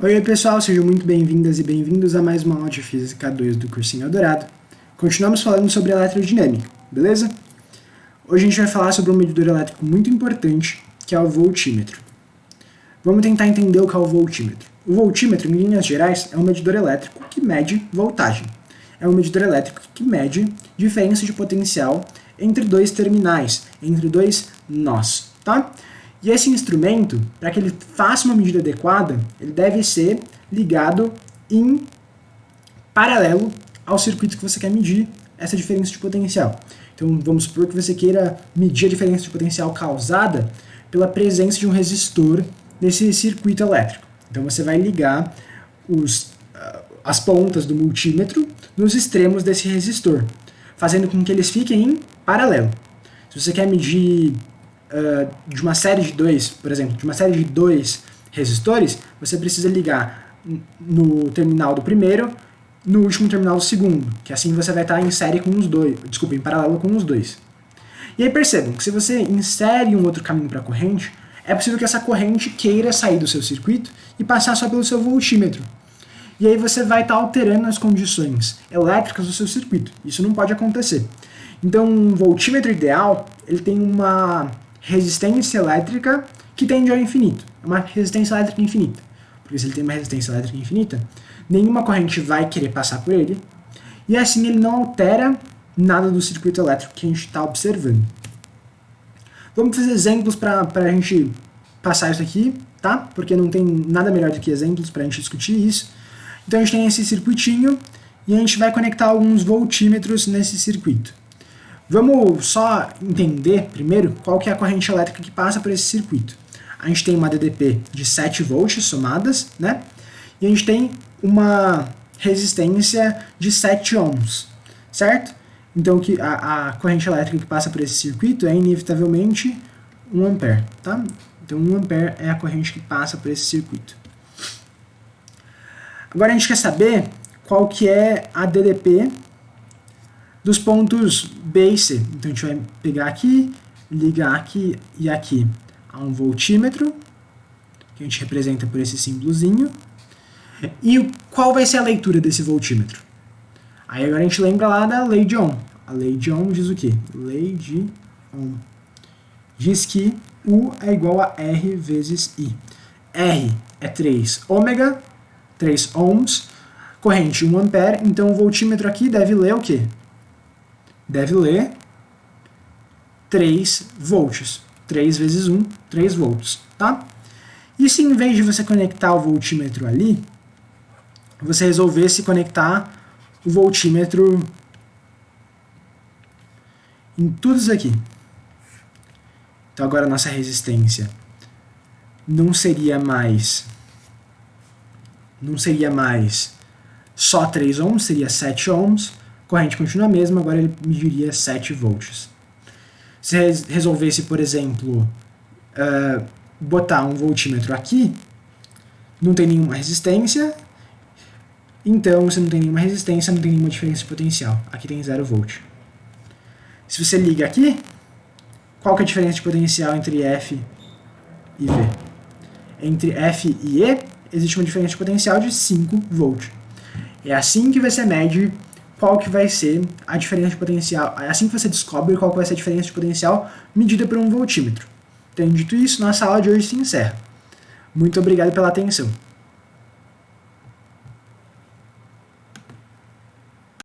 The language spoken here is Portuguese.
Oi pessoal, sejam muito bem-vindas e bem-vindos a mais uma aula de Física 2 do Cursinho Eldorado. Continuamos falando sobre eletrodinâmica, beleza? Hoje a gente vai falar sobre um medidor elétrico muito importante, que é o voltímetro. Vamos tentar entender o que é o voltímetro. O voltímetro, em linhas gerais, é um medidor elétrico que mede voltagem. É um medidor elétrico que mede diferença de potencial entre dois terminais, entre dois nós, tá? E esse instrumento, para que ele faça uma medida adequada, ele deve ser ligado em paralelo ao circuito que você quer medir essa diferença de potencial. Então vamos supor que você queira medir a diferença de potencial causada pela presença de um resistor nesse circuito elétrico. Então você vai ligar as pontas do multímetro nos extremos desse resistor, fazendo com que eles fiquem em paralelo. Se você quer medir de uma série de dois, por exemplo, de uma série de dois resistores, você precisa ligar no terminal do primeiro, no último terminal do segundo, que assim você vai estar em série com os dois, em paralelo com os dois. E aí percebam que se você insere um outro caminho para a corrente, é possível que essa corrente queira sair do seu circuito e passar só pelo seu voltímetro. E aí você vai estar alterando as condições elétricas do seu circuito. Isso não pode acontecer. Então, um voltímetro ideal, ele tem uma resistência elétrica que tende ao infinito. É uma resistência elétrica infinita. Porque se ele tem uma resistência elétrica infinita, nenhuma corrente vai querer passar por ele, e assim ele não altera nada do circuito elétrico que a gente está observando. Vamos fazer exemplos para a gente passar isso aqui, tá? Porque não tem nada melhor do que exemplos para a gente discutir isso. Então a gente tem esse circuitinho e a gente vai conectar alguns voltímetros nesse circuito. Vamos só entender primeiro qual que é a corrente elétrica que passa por esse circuito. A gente tem uma DDP de 7 volts somadas, né? E a gente tem uma resistência de 7 ohms, certo? Então a corrente elétrica que passa por esse circuito é inevitavelmente 1 ampere, tá? Então 1 ampere é a corrente que passa por esse circuito. Agora a gente quer saber qual que é a DDP dos pontos B e C. Então a gente vai pegar aqui, ligar aqui e aqui a um voltímetro, que a gente representa por esse símbolozinho. E qual vai ser a leitura desse voltímetro? Aí agora a gente lembra lá da lei de Ohm. A lei de Ohm diz o quê? Lei de Ohm diz que U é igual a R vezes I. R é 3 ômega, 3 ohms, corrente 1 ampere, então o voltímetro aqui deve ler o quê? Deve ler 3 volts. 3 vezes 1, 3 volts, tá? E se em vez de você conectar o voltímetro ali, você resolvesse conectar o voltímetro em tudo isso aqui. Então agora a nossa resistência não seria mais só 3 ohms, seria 7 ohms, a corrente continua a mesma, agora ele mediria 7 volts. Se resolvesse, por exemplo, botar um voltímetro aqui, não tem nenhuma resistência, então se não tem nenhuma resistência, não tem nenhuma diferença de potencial. Aqui tem 0 volt. Se você liga aqui, qual que é a diferença de potencial entre F e V? Entre F e E, existe uma diferença de potencial de 5 volt. É assim que você mede qual que vai ser a diferença de potencial, é assim que você descobre qual que vai ser a diferença de potencial medida por um voltímetro. Tendo dito isso, nossa aula de hoje se encerra. Muito obrigado pela atenção.